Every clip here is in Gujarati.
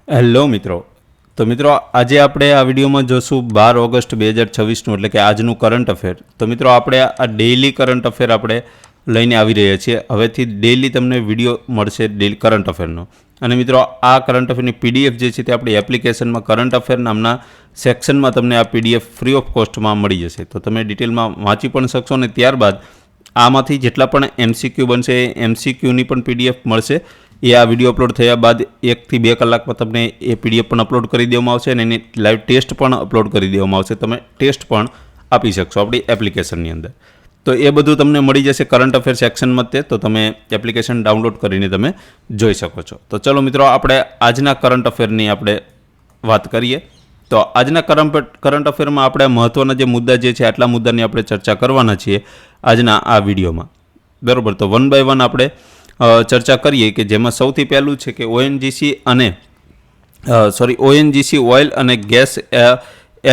હેલો મિત્રો, તો મિત્રો આજે આપણે આ વિડીયોમાં જોશું 12 ઓગસ્ટ 2026નું એટલે કે આજનું કરંટ અફેર. તો મિત્રો આપણે આ ડેઇલી કરંટ અફેર આપણે લઈને આવી રહ્યા છીએ. હવેથી ડેઇલી તમને વિડીયો મળશે ડેઇલી કરંટ અફેરનો. અને મિત્રો આ કરંટ અફેરની પીડીએફ જે છે તે આપણી એપ્લિકેશનમાં કરંટ અફેર નામના સેક્શનમાં તમને આ પીડીએફ ફ્રી ઓફ કોસ્ટમાં મળી જશે. તો તમે ડિટેલમાં વાંચી પણ શકશો અને ત્યારબાદ આમાંથી જેટલા પણ એમસીક્યુ બનશે એ એમસીક્યુની પણ પીડીએફ મળશે. એ આ વિડીયો અપલોડ થયા બાદ 1 થી 2 કલાકમાં તમને એ પીડીએફ પણ અપલોડ કરી દેવામાં આવશે અને એની લાઈવ ટેસ્ટ પણ અપલોડ કરી દેવામાં આવશે. તમે ટેસ્ટ પણ આપી શકશો આપણી એપ્લિકેશનની અંદર. તો એ બધું તમને મળી જશે કરંટ અફેર સેક્શનમાં તો તમે એપ્લિકેશન ડાઉનલોડ કરીને તમે જોઈ શકો છો. તો ચલો મિત્રો આપણે આજના કરંટ અફેરની આપણે વાત કરીએ. તો આજના કરંટ અફેરમાં આપણે મહત્ત્વના જે મુદ્દા જે છે આટલા મુદ્દાની આપણે ચર્ચા કરવાના છીએ આજના આ વિડીયોમાં. બરાબર, તો વન બાય વન આપણે ચર્ચા કરીએ કે જેમાં સૌથી પહેલું છે કે ઓએનજીસી ઓઇલ અને ગેસ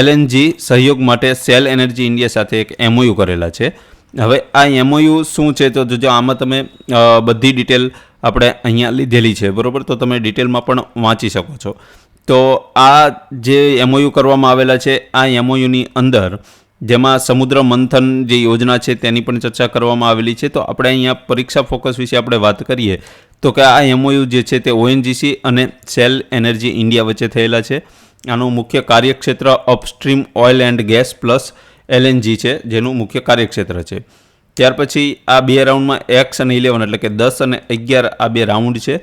એલએનજી સહયોગ માટે સેલ એનર્જી ઇન્ડિયા સાથે એક એમઓયુ કરેલા છે. હવે આ એમઓયુ શું છે તો જો આમાં તમે બધી ડિટેલ આપણે અહીંયા લીધેલી છે, બરાબર, તો તમે ડિટેલમાં પણ વાંચી શકો છો. તો આ જે એમઓયુ કરવામાં આવેલા છે આ એમઓયુની અંદર જેમાં સમુદ્ર મંથન જે યોજના છે તેની પણ ચર્ચા કરવામાં આવેલી છે. તો આપણે અહીંયા પરીક્ષા ફોકસ વિશે આપણે વાત કરીએ તો કે આ એમઓયુ જે છે તે ઓએનજીસી અને સેલ એનર્જી ઇન્ડિયા વચ્ચે થયેલા છે. આનું મુખ્ય કાર્યક્ષેત્ર upstream oil and gas plus LNG છે, જેનું મુખ્ય કાર્યક્ષેત્ર છે. ત્યાર પછી આ 2 રાઉન્ડમાં X અને 11 એટલે કે 10 અને 11 આ 2 રાઉન્ડ છે.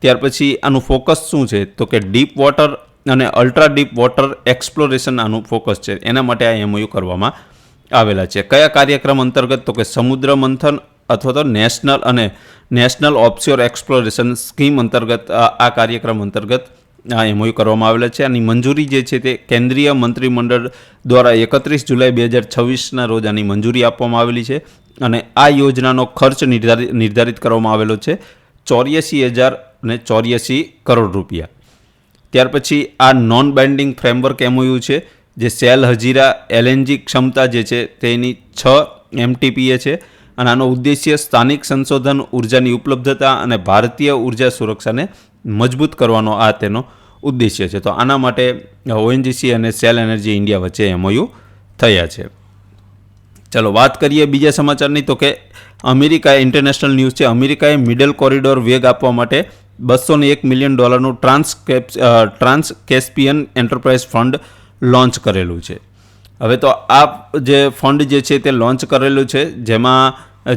ત્યાર પછી આનું ફોકસ શું છે તો કે ડીપ વોટર અને અલ્ટ્રા ડીપ વોટર એક્સપ્લોરેશન આનું ફોકસ છે. એના માટે આ એમઓયુ કરવામાં આવેલા છે. કયા કાર્યક્રમ અંતર્ગત તો કે સમુદ્ર મંથન અથવા તો નેશનલ ઓફશોર એક્સપ્લોરેશન સ્કીમ અંતર્ગત આ કાર્યક્રમ અંતર્ગત આ એમઓયુ કરવામાં આવેલા છે. આની મંજૂરી જે છે તે કેન્દ્રીય મંત્રીમંડળ દ્વારા 31 જુલાઈ 2026ના રોજ આની મંજૂરી આપવામાં આવેલી છે. અને આ યોજનાનો ખર્ચ નિર્ધારિત કરવામાં આવેલો છે 84,084 કરોડ રૂપિયા. ત્યાર પછી આ નોન બાઇન્ડિંગ ફ્રેમવર્ક એમઓયુ છે જે સેલ હજીરા એલએનજી ક્ષમતા જે છે તેની 6 MTPA છે. અને આનો ઉદ્દેશ્ય સ્થાનિક સંશોધન, ઉર્જાની ઉપલબ્ધતા અને ભારતીય ઉર્જા સુરક્ષાને મજબૂત કરવાનો આ તેનો ઉદ્દેશ્ય છે. તો આના માટે ઓએનજીસી અને સેલ એનર્જી ઇન્ડિયા વચ્ચે એમઓયુ થયા છે. ચલો વાત કરીએ બીજા સમાચારની. તો કે અમેરિકાએ ઇન્ટરનેશનલ ન્યૂઝ છે, અમેરિકાએ મિડલ કોરિડોર વેગ આપવા માટે $201 million trans Caspian enterprise fund launch કરેલું છે. હવે તો આ જે ફંડ જે છે તે લોન્ચ કરેલું છે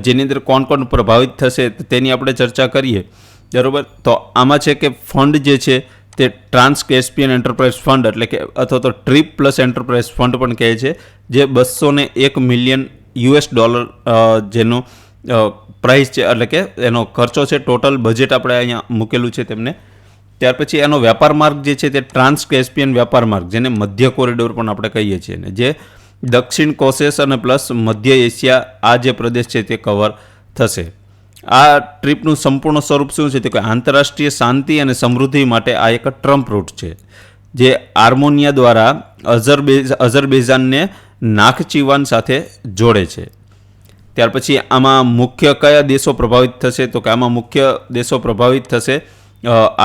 જેની અંદર કોણ પ્રભાવિત થશે તેની આપણે ચર્ચા કરીએ, બરાબર. તો આમાં છે કે ફંડ જે છે તે ટ્રાન્સ કેસ્પિયન એન્ટરપ્રાઇઝ ફંડ એટલે કે અથવા તો ટ્રીપ પ્લસ એન્ટરપ્રાઇઝ ફંડ પણ કહે છે, જે $201 મિલિયન જેનો પ્રાઇસ છે એટલે કે એનો ખર્ચો છે. ટોટલ બજેટ આપણે અહીંયા મૂકેલું છે તેમને. ત્યાર પછી એનો વેપાર માર્ગ જે છે તે ટ્રાન્સ કેસ્પિયન વેપાર માર્ગ, જેને મધ્ય કોરિડોર પણ આપણે કહીએ છીએ, ને જે દક્ષિણ કોસેસ અને પ્લસ મધ્ય એશિયા આ જે પ્રદેશ છે તે કવર થશે. આ ટ્રીપનું સંપૂર્ણ સ્વરૂપ શું છે તો કે આંતરરાષ્ટ્રીય શાંતિ અને સમૃદ્ધિ માટે આ એક ટ્રમ્પ રૂટ છે જે આર્મેનિયા દ્વારા અઝરબૈજાનને નાખચીવાન સાથે જોડે છે. ત્યાર પછી આમાં મુખ્ય કયા દેશો પ્રભાવિત થશે તો કે આમાં મુખ્ય દેશો પ્રભાવિત થશે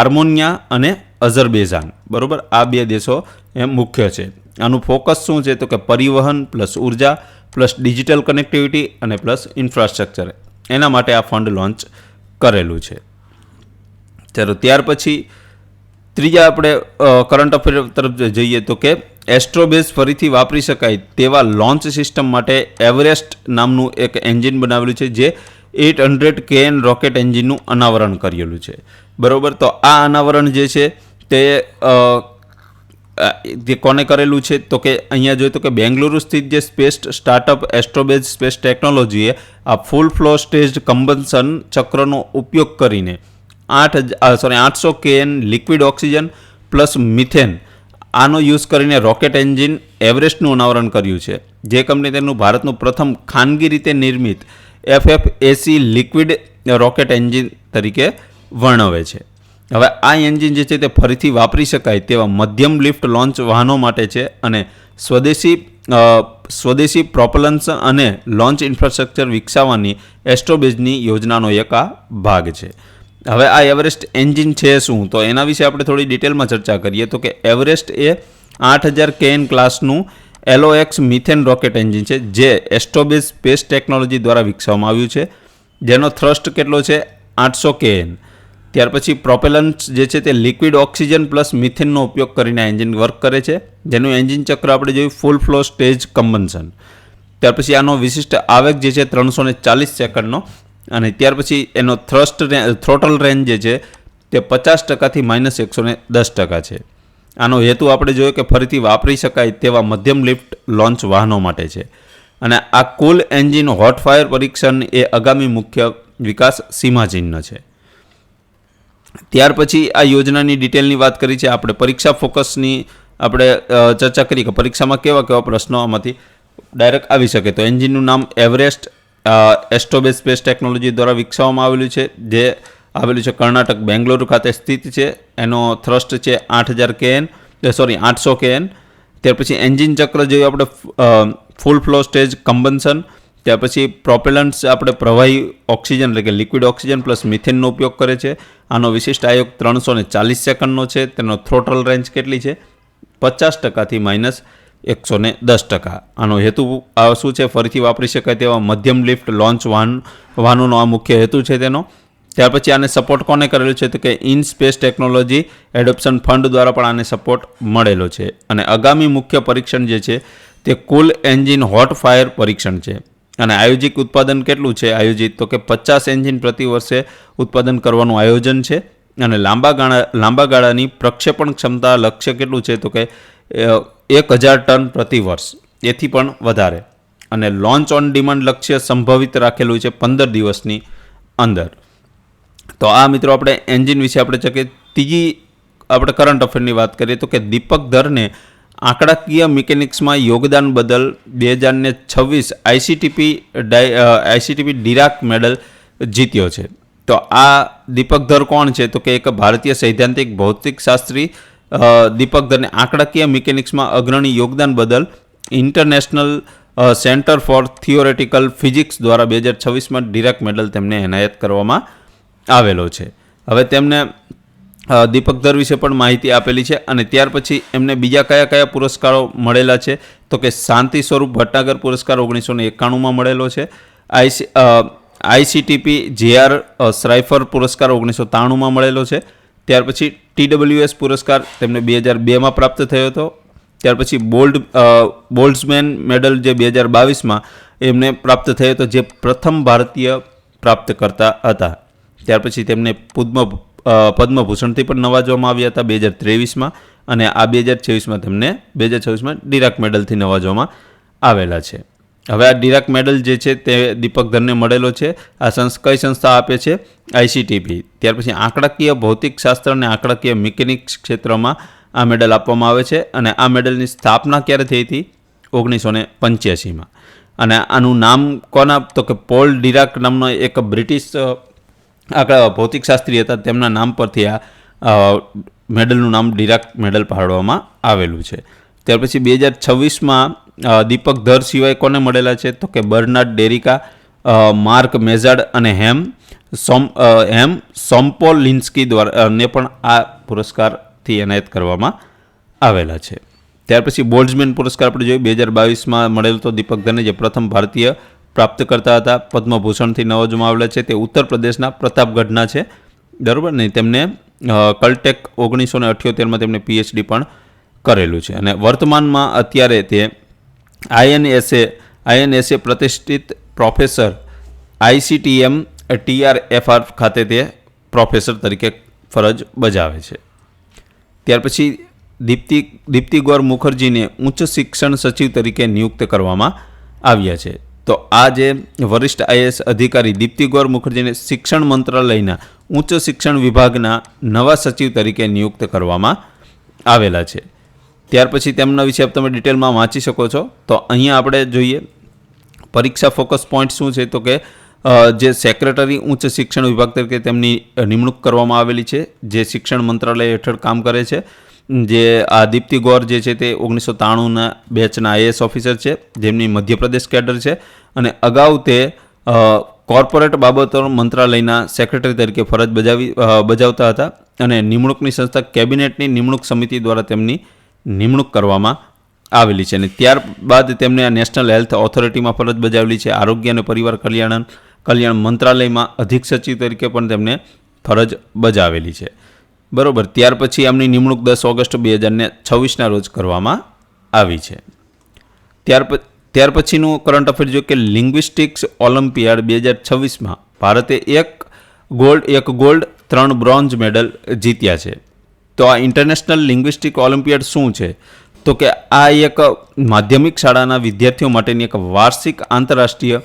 આર્મેનિયા અને અઝરબૈજાન, બરાબર. આ 2 દેશો એમ મુખ્ય છે. આનું ફોકસ શું છે તો કે પરિવહન પ્લસ ઉર્જા પ્લસ ડિજિટલ કનેક્ટિવિટી અને પ્લસ ઇન્ફ્રાસ્ટ્રક્ચર, એના માટે આ ફંડ લોન્ચ કરેલું છે. ચાલો ત્યાર પછી ત્રીજા આપણે કરંટ અફેર તરફ જઈએ તો કે એસ્ટ્રોબેઝ ફરીથી વાપરી શકાય તેવા લોન્ચ સિસ્ટમ માટે એવરેસ્ટ નામનું એક એન્જિન બનાવેલું છે જે 800 KN રોકેટ એન્જિનનું અનાવરણ કરેલું છે, બરાબર. તો આ અનાવરણ જે છે તે કોને કરેલું છે તો કે અહીંયા જોઈએ તો કે બેંગલુરુ સ્થિત જે સ્પેસ સ્ટાર્ટઅપ એસ્ટ્રોબેઝ સ્પેસ ટેકનોલોજીએ આ ફૂલ ફ્લો સ્ટેજ્ડ કમ્બન્શન ચક્રનો ઉપયોગ કરીને 800 KN liquid oxygen plus methane આનો યુઝ કરીને રોકેટ એન્જિન એવરેસ્ટનું અનાવરણ કર્યું છે. જે કંપની તેનું ભારતનું પ્રથમ ખાનગી રીતે નિર્મિત FFAC લિક્વિડ રોકેટ એન્જિન તરીકે વર્ણવે છે. હવે આ એન્જિન જે છે તે ફરીથી વાપરી શકાય તેવા મધ્યમ લિફ્ટ લોન્ચ વાહનો માટે છે અને સ્વદેશી પ્રોપલન્સ અને લોન્ચ ઇન્ફ્રાસ્ટ્રક્ચર વિકસાવવાની એસ્ટ્રોબેઝની યોજનાનો એક આ ભાગ છે. હવે આ એવરેસ્ટ એન્જિન છે શું, તો એના વિશે આપણે થોડી ડિટેલમાં ચર્ચા કરીએ. તો કે એવરેસ્ટ એ 8000 KN ક્લાસનું LOX methane rocket engine છે, જે એસ્ટ્રોબેઝ સ્પેસ ટેકનોલોજી દ્વારા વિકસાવવામાં આવ્યું છે, જેનો થ્રસ્ટ કેટલો છે 800 KN. ત્યાર પછી પ્રોપેલન્ટ્સ જે છે તે લિક્વિડ ઓક્સિજન પ્લસ મિથેનનો ઉપયોગ કરીને એન્જિન વર્ક કરે છે, જેનું એન્જિન ચક્ર આપણે જોયું ફૂલ ફ્લો સ્ટેજ કમ્બન્શન. ત્યાર પછી આનો વિશિષ્ટ આવેગ જે છે 340 સેકન્ડનો, અને ત્યાર પછી એનો થ્રોટલ રેન્જ જે છે તે 50%થી -110% છે. આનો હેતુ આપણે જોયો કે ફરીથી વાપરી શકાય તેવા મધ્યમ લિફ્ટ લોન્ચ વાહનો માટે છે. અને આ કુલ એન્જિન હોટ ફાયર પરીક્ષણ એ આગામી મુખ્ય વિકાસ સીમાચિહ્ન છે. ત્યાર પછી આ યોજનાની ડિટેલની વાત કરી છે આપણે. પરીક્ષા ફોકસની આપણે ચર્ચા કરી કે પરીક્ષામાં કેવા પ્રશ્નો આમાંથી ડાયરેક્ટ આવી શકે. તો એન્જિનનું નામ એવરેસ્ટ એસ્ટ્રોબેઝ સ્પેસ ટેકનોલોજી દ્વારા વિકસાવવામાં આવેલું છે, જે આવેલું છે કર્ણાટક બેંગ્લોર ખાતે સ્થિત છે. એનો થ્રસ્ટ છે 800 KN. ત્યાર પછી એન્જિન ચક્ર જોયું આપણે ફૂલ ફ્લો સ્ટેજ કમ્બન્શન. ત્યાર પછી પ્રોપેલન્ટ્સ આપણે પ્રવાહી ઓક્સિજન એટલે કે લિક્વિડ ઓક્સિજન પ્લસ મિથેનનો ઉપયોગ કરે છે. આનો વિશિષ્ટ આયોગ 340 સેકન્ડનો છે. તેનો થ્રોટલ રેન્જ કેટલી છે 50%થી -110%. આનો હેતુ શું છે, ફરીથી વાપરી શકાય તેવા મધ્યમ લિફ્ટ લોન્ચ વાહનોનો આ મુખ્ય હેતુ છે તેનો. ત્યાર પછી આને સપોર્ટ કોને કરેલો છે, તો કે in space technology adoption fund દ્વારા પણ આને સપોર્ટ મળેલો છે. અને આગામી મુખ્ય પરીક્ષણ જે છે તે કુલ એન્જિન હોટ ફાયર પરીક્ષણ છે. અને આયોજિત ઉત્પાદન કેટલું છે આયોજિત, તો કે 50 એન્જિન પ્રતિ વર્ષે ઉત્પાદન કરવાનું આયોજન છે. અને લાંબા ગાળાની પ્રક્ષેપણ ક્ષમતા લક્ષ્ય કેટલું છે, તો કે 1000 ટન પ્રતિ વર્ષ, એથી પણ વધારે. અને લોન્ચ ઓન ડિમાન્ડ લક્ષ્ય સંભવિત રાખેલું છે 15 દિવસની અંદર. તો આ મિત્રો આપણે એન્જિન વિશે આપણે ત્રીજી આપણે કરંટ અફેરની વાત કરીએ તો કે દીપક ધરને આંકડાકીય મિકેનિક્સમાં યોગદાન બદલ 2026 આઈસીટીપી ડિરાક મેડલ જીત્યો છે. તો આ દીપક ધર કોણ છે, તો કે એક ભારતીય સૈદ્ધાંતિક ભૌતિકશાસ્ત્રી. દીપક ધરને આંકડાકીય મિકેનિક્સમાં અગ્રણી યોગદાન બદલ international centre for theoretical physics દ્વારા 2026માં ડિરાક મેડલ તેમને એનાયત કરવામાં આવેલો છે. હવે તેમને દીપક ધર વિશે પણ માહિતી આપેલી છે. અને ત્યાર પછી એમને બીજા કયા પુરસ્કારો મળેલા છે, તો કે શાંતિ સ્વરૂપ ભટનાગર પુરસ્કાર 1991માં મળેલો છે. આઈસીટીપી JR શ્રાઇફર પુરસ્કાર 1993માં મળેલો છે. ત્યાર પછી TWS પુરસ્કાર તેમને 2002માં પ્રાપ્ત થયો હતો. ત્યાર પછી બોલ્ટ્ઝમેન મેડલ જે 2022માં એમને પ્રાપ્ત થયો હતો, જે પ્રથમ ભારતીય પ્રાપ્તકર્તા હતા. ત્યાર પછી તેમને પદ્મભૂષણથી પણ નવાજવામાં આવ્યા હતા 2023માં. અને આ 2026માં તેમને 2026માં ડિરાક મેડલથી નવાજવામાં આવેલા છે. હવે આ ડિરાક મેડલ જે છે તે દીપક ધરને મળેલો છે. આ કઈ સંસ્થા આપે છે, આઈસીટીપી. ત્યાર પછી આંકડાકીય ભૌતિકશાસ્ત્ર અને આંકડાકીય મિકેનિક્સ ક્ષેત્રમાં આ મેડલ આપવામાં આવે છે. અને આ મેડલની સ્થાપના ક્યારે થઈ હતી, 1985માં. અને આનું નામ કોના, તો કે પોલ ડિરાક નામનો એક બ્રિટિશ ભૌતિકશાસ્ત્રી હતા, તેમના નામ પરથી આ મેડલનું નામ ડિરાક મેડલ પાડવામાં આવેલું છે. ત્યાર પછી 2026માં દીપક ધર સિવાય કોને મળેલા છે, તો કે બર્નાર્ડ ડેરિકા, માર્ક મેઝાર્ડ અને હેમ સોમ્પોલિન્સ્કી દ્વારા ને પણ આ પુરસ્કારથી એનાયત કરવામાં આવેલા છે. ત્યાર પછી બોલ્ટ્ઝમેન પુરસ્કાર આપણે જોઈએ 2022માં મળેલો તો દીપક ધરને, જે પ્રથમ ભારતીય પ્રાપ્તકર્તા હતા. પદ્મભૂષણથી નવાજવામાં આવેલા છે. તે ઉત્તર પ્રદેશના પ્રતાપગઢના છે, બરાબર ને. તેમને કલટેક 1978માં તેમને PhD પણ કરેલું છે. અને વર્તમાનમાં અત્યારે તે INSA પ્રતિષ્ઠિત પ્રોફેસર ICTM TRFR ખાતે તે પ્રોફેસર તરીકે ફરજ બજાવે છે. ત્યાર પછી દીપ્તિ ગૌર મુખર્જીને ઉચ્ચ શિક્ષણ સચિવ તરીકે નિયુક્ત કરવામાં આવ્યા છે. તો આ જે વરિષ્ઠ IAS અધિકારી દીપ્તિ ગૌર મુખર્જીને શિક્ષણ મંત્રાલયના ઉચ્ચ શિક્ષણ વિભાગના નવા સચિવ તરીકે નિયુક્ત કરવામાં આવેલા છે. ત્યાર પછી તેમના વિશે તમે ડિટેલમાં વાંચી શકો છો. તો અહીંયા આપણે જોઈએ પરીક્ષા ફોકસ પોઈન્ટ શું છે, તો કે જે સેક્રેટરી ઉચ્ચ શિક્ષણ વિભાગ તરીકે તેમની નિમણૂક કરવામાં આવેલી છે, જે શિક્ષણ મંત્રાલય હેઠળ કામ કરે છે. જે આ દીપ્તિ ગૌર જે છે તે 1993ના બેચના IAS ઓફિસર છે, જેમની મધ્યપ્રદેશ કેડર છે. અને અગાઉ તે કોર્પોરેટ બાબતો મંત્રાલયના સેક્રેટરી તરીકે ફરજ બજાવતા હતા અને નિમણૂકની સંસ્થા કેબિનેટની નિમણૂક સમિતિ દ્વારા તેમની નિમણૂક કરવામાં આવેલી છે. અને ત્યારબાદ તેમને આ નેશનલ હેલ્થ ઓથોરિટીમાં ફરજ બજાવેલી છે. આરોગ્ય અને પરિવાર કલ્યાણ મંત્રાલયમાં અધિક સચિવ તરીકે પણ તેમને ફરજ બજાવેલી છે. બરોબર. ત્યાર પછી એમની નિમણૂક 10 ઓગસ્ટ 2026ના રોજ કરવામાં આવી છે. ત્યાર પછીનું કરંટ અફેર જો કે લિંગ્વિસ્ટિક્સ ઓલિમ્પિયાડ 2026માં ભારતે એક ગોલ્ડ 3 બ્રોન્ઝ મેડલ જીત્યા છે. તો આ ઇન્ટરનેશનલ લિંગ્વિસ્ટિક ઓલિમ્પિયાડ શું છે? તો કે આ એક માધ્યમિક શાળાના વિદ્યાર્થીઓ માટેની એક વાર્ષિક આંતરરાષ્ટ્રીય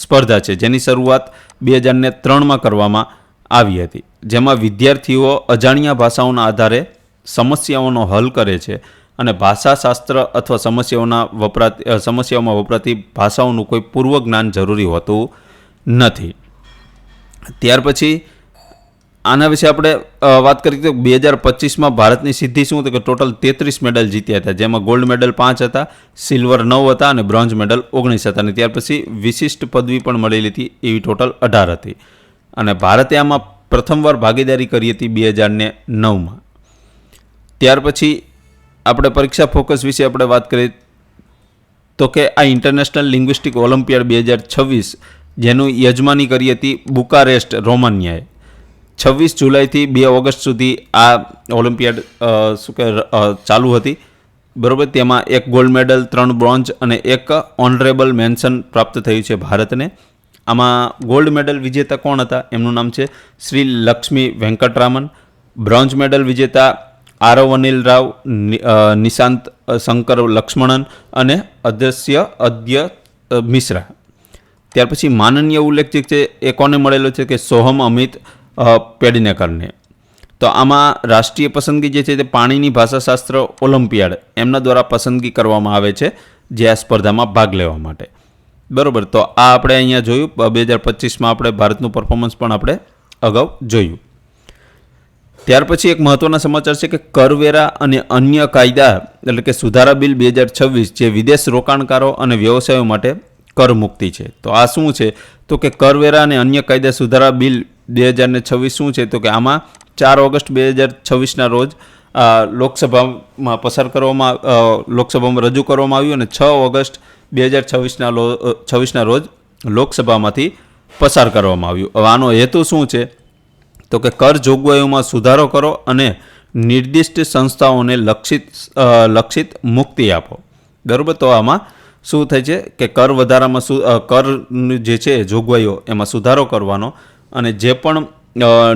સ્પર્ધા છે, જેની શરૂઆત 2003માં કરવામાં આવી હતી, જેમાં વિદ્યાર્થીઓ અજાણ્યા ભાષાઓના આધારે સમસ્યાઓનો હલ કરે છે અને ભાષાશાસ્ત્ર અથવા સમસ્યાઓમાં વપરાતી ભાષાઓનું કોઈ પૂર્વ જ્ઞાન જરૂરી હોતું નથી. ત્યાર પછી આના વિશે આપણે વાત કરીએ તો 2025માં ભારતની સિદ્ધિ શું? તો કે ટોટલ 33 મેડલ જીત્યા હતા, જેમાં ગોલ્ડ મેડલ 5 હતા, સિલ્વર 9 હતા અને બ્રોન્ઝ મેડલ 19 હતા. અને ત્યાર પછી વિશિષ્ટ પદવી પણ મળેલી હતી, એવી ટોટલ 18 હતી. અને ભારતે આમાં પ્રથમવાર ભાગીદારી કરી હતી 2009માં. ત્યાર પછી આપણે પરીક્ષા ફોકસ વિશે આપણે વાત કરીએ તો કે આ ઇન્ટરનેશનલ લિંગ્વિસ્ટિક ઓલિમ્પિયાડ 2026 જેનું યજમાની કરી હતી બુકારેસ્ટ, રોમાનિયાએ 26 જુલાઈથી 2 ઓગસ્ટ સુધી આ ઓલિમ્પિયાડ ચાલુ હતી. બરાબર. તેમાં એક ગોલ્ડ મેડલ, 3 બ્રોન્ઝ અને એક ઓનરેબલ મેન્શન પ્રાપ્ત થયું છે ભારતને. આમાં ગોલ્ડ મેડલ વિજેતા કોણ હતા? એમનું નામ છે શ્રી લક્ષ્મી વેંકટરામન. બ્રોન્ઝ મેડલ વિજેતા આરવ અનિલ રાવ, નિશાંત શંકર લક્ષ્મણન અને અદ્ય મિશ્રા. ત્યાર પછી માનનીય ઉલ્લેખ છે એ કોને મળેલો છે? કે સોહમ અમિત પેડનેકરને. તો આમાં રાષ્ટ્રીય પસંદગી જે છે તે પાણીની ભાષાશાસ્ત્ર ઓલિમ્પિયાડ એમના દ્વારા પસંદગી કરવામાં આવે છે જે આ સ્પર્ધામાં ભાગ લેવા માટે. બરાબર. તો આ આપણે અહીંયા જોયું 2025માં આપણે ભારતનું પરફોર્મન્સ પણ આપણે અગાઉ જોયું. ત્યાર પછી એક મહત્વના સમાચાર છે કે કરવેરા અને અન્ય કાયદા એટલે કે સુધારા બિલ 2026 જે વિદેશ રોકાણકારો અને વ્યવસાયો માટે કર મુક્તિ છે. તો આ શું છે? તો કે કરવેરા અને અન્ય કાયદા સુધારા બિલ 2026 શું છે? તો કે આમાં 4 ઓગસ્ટ 2026ના રોજ લોકસભામાં લોકસભામાં રજૂ કરવામાં આવ્યું અને 6 ઓગસ્ટ 2026ના રોજ લોકસભામાંથી પસાર કરવામાં આવ્યું. હવે આનો હેતુ શું છે? તો કે કર જોગવાઈઓમાં સુધારો કરો અને નિર્દિષ્ટ સંસ્થાઓને લક્ષિત મુક્તિ આપો. બરાબર. તો આમાં શું થાય છે કે કર વધારામાં કર જે છે જોગવાઈઓ એમાં સુધારો કરવાનો અને જે પણ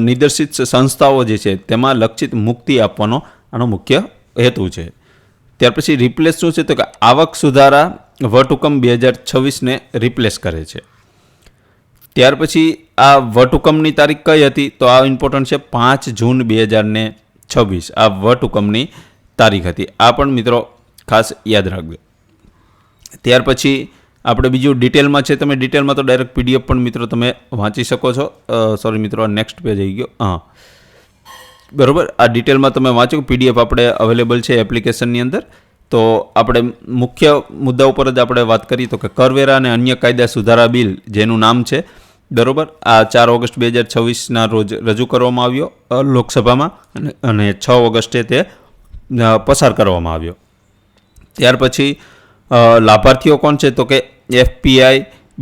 નિર્દેશિત સંસ્થાઓ જે છે તેમાં લક્ષિત મુક્તિ આપવાનો આનો મુખ્ય હેતુ છે. ત્યાર પછી રિપ્લેસ શું છે? તો કે આવક સુધારા વટહુકમ 2026ને રિપ્લેસ કરે છે. ત્યાર પછી આ વટહુકમની તારીખ કઈ હતી? તો આ ઇમ્પોર્ટન્ટ છે, 5 જૂન 2026 આ વટહુકમની તારીખ હતી. આ પણ મિત્રો ખાસ યાદ રાખજો. ત્યાર પછી આપણે બીજું ડિટેલમાં છે, તમે ડિટેલમાં તો ડાયરેક્ટ PDF પણ મિત્રો તમે વાંચી શકો છો. સોરી મિત્રો, નેક્સ્ટ પેજ આવી ગયો. હા, બરાબર. આ ડિટેલમાં તમે વાંચો. PDF આપણે અવેલેબલ છે એપ્લિકેશનની અંદર. તો આપણે મુખ્ય મુદ્દા ઉપર જ આપણે વાત કરીએ તો કે કરવેરા અને અન્ય કાયદા સુધારા બિલ જેનું નામ છે, બરાબર, આ 4 ઓગસ્ટ 2026ના રોજ રજૂ કરવામાં આવ્યો લોકસભામાં અને 6 ઓગસ્ટે તે પસાર કરવામાં આવ્યો. ત્યાર પછી લાભાર્થીઓ કોણ છે? તો કે FPI,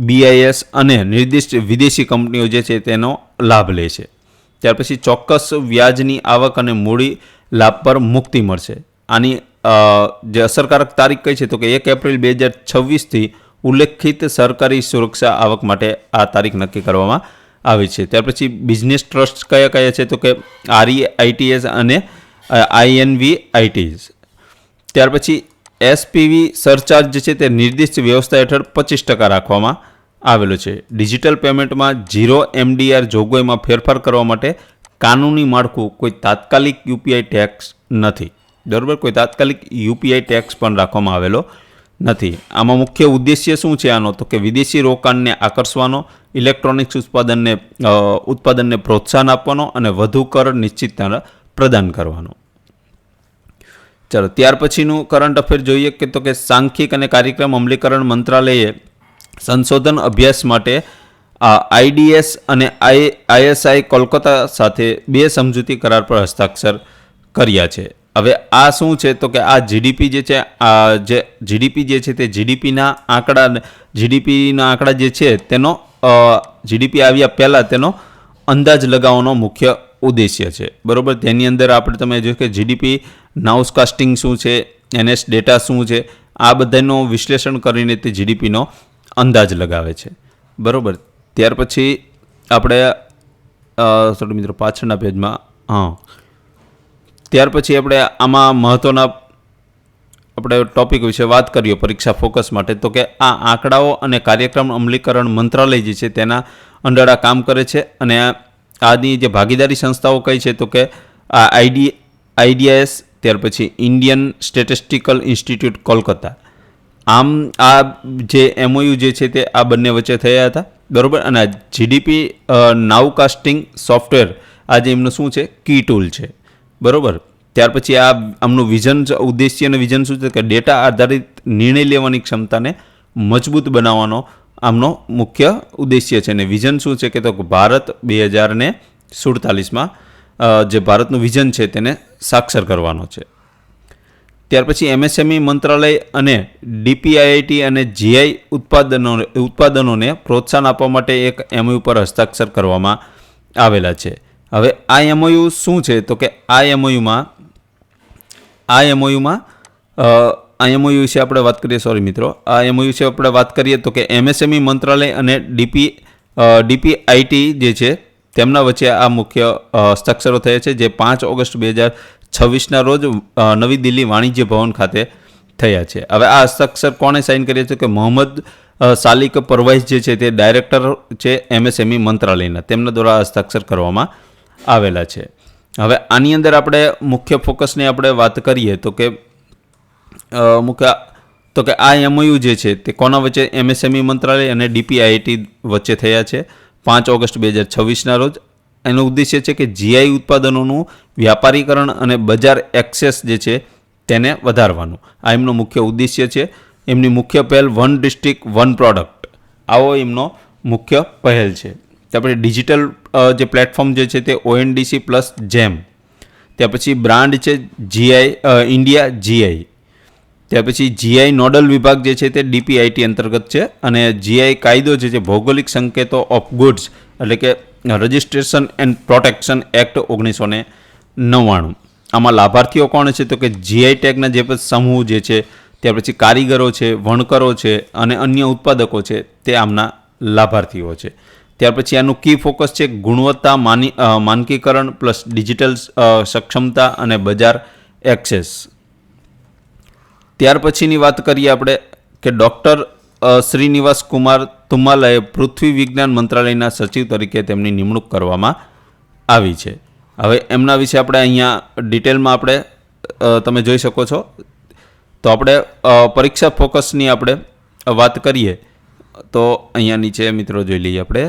BIS અને નિર્દિષ્ટ વિદેશી કંપનીઓ જે છે તેનો લાભ લે છે. ત્યાર પછી ચોક્કસ વ્યાજની આવક અને મૂડી લાભ પર મુક્તિ મળશે. આની જે અસરકારક તારીખ કઈ છે? તો કે 1 એપ્રિલ 2026થી ઉલ્લેખિત સરકારી સુરક્ષા આવક માટે આ તારીખ નક્કી કરવામાં આવી છે. ત્યાર પછી બિઝનેસ ટ્રસ્ટ કયા કયા છે? તો કે REITs અને INVITs. ત્યાર પછી SPV સરચાર્જ જે છે તે નિર્દિષ્ટ વ્યવસ્થા હેઠળ 25% રાખવામાં આવેલો છે. ડિજિટલ પેમેન્ટમાં 0 MDR જોગવાઈમાં ફેરફાર કરવા માટે કાનૂની માળખું કોઈ તાત્કાલિક UPI ટેક્સ નથી. બરાબર. કોઈ તાત્કાલિક UPI ટેક્સ પણ રાખવામાં આવેલો નથી. આમાં મુખ્ય ઉદ્દેશ્ય શું છે આનો? તો કે વિદેશી રોકાણને આકર્ષવાનો, ઇલેક્ટ્રોનિક્સ ઉત્પાદનને પ્રોત્સાહન આપવાનો અને વધુ કર નિશ્ચિતતા પ્રદાન કરવાનો. ચાલો, ત્યાર પછીનું કરંટ અફેર જોઈએ કે તો કે સાંખ્યિક અને કાર્યક્રમ અમલીકરણ મંત્રાલયે સંશોધન અભ્યાસ માટે IDS અને ISI કોલકાતા સાથે 2 સમજૂતી કરાર પર હસ્તાક્ષર કર્યા છે. હવે આ શું છે તો કે આ જીડીપી જે છે, આ જે જીડીપી જે છે તે જીડીપીના આંકડા જે છે તેનો જીડીપી આવ્યા પહેલાં તેનો અંદાજ લગાવવાનો મુખ્ય ઉદ્દેશ્ય છે. બરાબર, તેની અંદર આપણે તમે જોયું કે જીડીપી નાઉસકાસ્ટિંગ શું છે, NS ડેટા શું છે, આ બધાનું વિશ્લેષણ કરીને તે જીડીપીનો અંદાજ લગાવે છે. બરાબર, ત્યાર પછી આપણે સોરી મિત્રો પાછળના પેજમાં ત્યાર પછી આપણે આમાં મહત્ત્વના આપણે ટોપિક વિશે વાત કરીએ પરીક્ષા ફોકસ માટે, તો કે આ આંકડાઓ અને કાર્યક્રમ અમલીકરણ મંત્રાલય જે છે તેના અંડર આ કામ કરે છે. અને આની જે ભાગીદારી સંસ્થાઓ કઈ છે તો કે આ IDIS, ત્યાર પછી ઇન્ડિયન સ્ટેટિસ્ટિકલ ઇન્સ્ટિટ્યૂટ કોલકાતા. આમ આ જે MOU જે છે તે આ બંને વચ્ચે થયા હતા. બરાબર, અને જીડીપી નાઉકાસ્ટિંગ સોફ્ટવેર આ જે એમનું શું છે કી ટૂલ છે. બરાબર, ત્યાર પછી આ આમનું વિઝન, ઉદ્દેશ્ય અને વિઝન શું છે કે ડેટા આધારિત નિર્ણય લેવાની ક્ષમતાને મજબૂત બનાવવાનો આમનો મુખ્ય ઉદ્દેશ્ય છે. અને વિઝન શું છે કે તો ભારત 2047માં જે ભારતનું વિઝન છે તેને સાક્ષર કરવાનો છે. ત્યાર પછી MSME મંત્રાલય અને DPIIT અને GI ઉત્પાદનોને પ્રોત્સાહન આપવા માટે એક MOU પર હસ્તાક્ષર કરવામાં આવેલા છે. હવે આ MOU શું છે તો કે આ MOU વિશે આપણે વાત કરીએ, સોરી મિત્રો, આ MOU વિશે આપણે વાત કરીએ તો કે MSME મંત્રાલય અને DPIIT જે છે તેમના વચ્ચે આ મુખ્ય હસ્તાક્ષરો થયા છે, જે 5 ઓગસ્ટ 2026ના રોજ નવી દિલ્હી વાણિજ્ય ભવન ખાતે થયા છે. હવે આ હસ્તાક્ષર કોણે સાઇન કર્યા છે કે મોહમ્મદ સાલિક પરવાઇઝ જે છે તે ડાયરેક્ટર છે MSME મંત્રાલયના, તેમના દ્વારા હસ્તાક્ષર કરવામાં આવેલા છે. હવે આની અંદર આપણે મુખ્ય ફોકસની આપણે વાત કરીએ તો કે આ MOU જે છે તે કોના વચ્ચે, MSME મંત્રાલય અને DPIIT વચ્ચે થયા છે 5 ઓગસ્ટ 2026ના રોજ. એનો ઉદ્દેશ્ય છે કે GI ઉત્પાદનોનું વ્યાપારીકરણ અને બજાર એક્સેસ જે છે તેને વધારવાનું આ એમનો મુખ્ય ઉદ્દેશ્ય છે. એમની મુખ્ય પહેલ વન ડિસ્ટ્રિક્ટ વન પ્રોડક્ટ, આવો એમનો મુખ્ય પહેલ છે. ત્યાર પછી ડિજિટલ જે પ્લેટફોર્મ જે છે તે ONDC પ્લસ જેમ. ત્યાર પછી બ્રાન્ડ છે ઇન્ડિયા GI. ત્યાર પછી GI નોડલ વિભાગ જે છે તે DPIIT અંતર્ગત છે. અને GI કાયદો જે છે ભૌગોલિક સંકેતો ઓફ ગુડ્સ, એટલે કે રજિસ્ટ્રેશન એન્ડ પ્રોટેક્શન એક્ટ 1999. આમાં લાભાર્થીઓ કોણ છે તો કે GI ટેગના જે સમૂહ જે છે, ત્યાર પછી કારીગરો છે, વણકરો છે અને અન્ય ઉત્પાદકો છે, તે આમના લાભાર્થીઓ છે. ત્યાર પછી આનું કી ફોકસ છે ગુણવત્તા માનકીકરણ પ્લસ ડિજિટલ સક્ષમતા અને બજાર એક્સેસ. ત્યાર પછીની વાત કરીએ આપણે કે ડૉક્ટર શ્રીનિવાસ કુમાર તુમ્માલાએ પૃથ્વી વિજ્ઞાન મંત્રાલયના સચિવ તરીકે તેમની નિમણૂક કરવામાં આવી છે. હવે એમના વિશે આપણે અહીંયા ડિટેલમાં આપણે તમે જોઈ શકો છો. તો આપણે પરીક્ષા ફોકસની આપણે વાત કરીએ તો અહીંયા નીચે મિત્રો જોઈ લઈએ આપણે,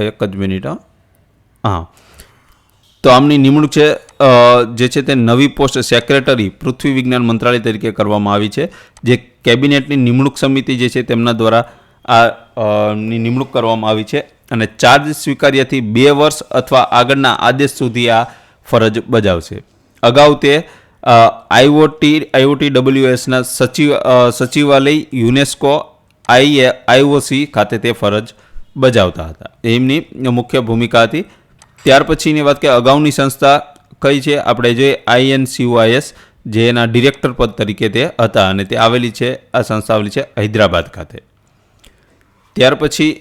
એક જ મિનિટ. તો આમની નિમણૂક છે જે છે તે નવી પોસ્ટ સેક્રેટરી પૃથ્વી વિજ્ઞાન મંત્રાલય તરીકે કરવામાં આવી છે, જે કેબિનેટની નિમણૂક સમિતિ જે છે તેમના દ્વારા ની નિમણૂક કરવામાં આવી છે. અને ચાર્જ સ્વીકાર્યાથી 2 વર્ષ અથવા આગળના આદેશ સુધી આ ફરજ બજાવશે. અગાઉ તે IOTWSના સચિવાલય યુનેસ્કો IOC ખાતે તે ફરજ બજાવતા હતા. એમની મુખ્ય ભૂમિકા હતી. ત્યાર પછીની વાત કે અગાઉની સંસ્થા કઈ છે, આપણે જોઈએ INCOIS, જેના ડિરેક્ટર પદ તરીકે તે હતા અને તે આવેલી છે, આ સંસ્થા આવેલી છે હૈદરાબાદ ખાતે. ત્યાર પછી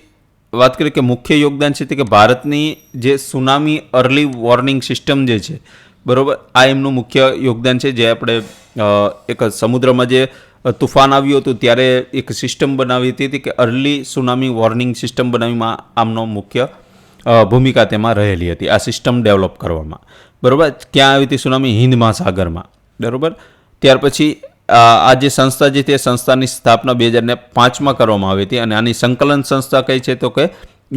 વાત કરીએ કે મુખ્ય યોગદાન છે તે કે ભારતની જે સુનામી અર્લી વોર્નિંગ સિસ્ટમ જે છે, બરાબર, આ એમનું મુખ્ય યોગદાન છે. જે આપણે એક સમુદ્રમાં જે તુફાન આવ્યું હતું ત્યારે એક સિસ્ટમ બનાવી હતી કે અર્લી સુનામી વોર્નિંગ સિસ્ટમ બનાવવામાં આમનો મુખ્ય ભૂમિકા તેમાં રહેલી હતી, આ સિસ્ટમ ડેવલપ કરવામાં. બરાબર, ક્યાં આવી હતી સુનામી? હિન્દ મહાસાગરમાં. બરાબર, ત્યાર પછી આ જે સંસ્થા છે તે સંસ્થાની સ્થાપના 2005માં કરવામાં આવી હતી અને આની સંકલન સંસ્થા કઈ છે તો કે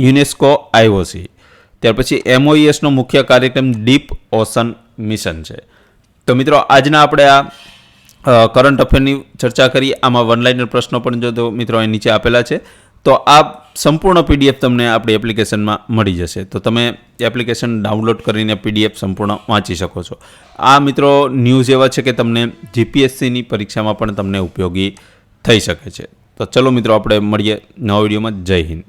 યુનેસ્કો IOC. ત્યાર પછી MOESનો મુખ્ય કાર્યક્રમ ડીપ ઓશન મિશન છે. તો મિત્રો આજના આપણે આ કરંટ અફેરની ચર્ચા કરી. આમાં વન લાઇનર પ્રશ્નો પણ જો તો મિત્રો અહીં નીચે આપેલા છે, તો આ સંપૂર્ણ પીડીએફ તમને આપણી એપ્લિકેશનમાં મળી જશે. તો તમે એપ્લિકેશન ડાઉનલોડ કરીને પીડીએફ સંપૂર્ણ વાંચી શકો છો. આ મિત્રો ન્યૂઝ એવા છે કે તમને જીપીએસસીની પરીક્ષામાં પણ તમને ઉપયોગી થઈ શકે છે. તો ચલો મિત્રો આપણે મળીએ નવા વિડીયોમાં. જય હિન્દ.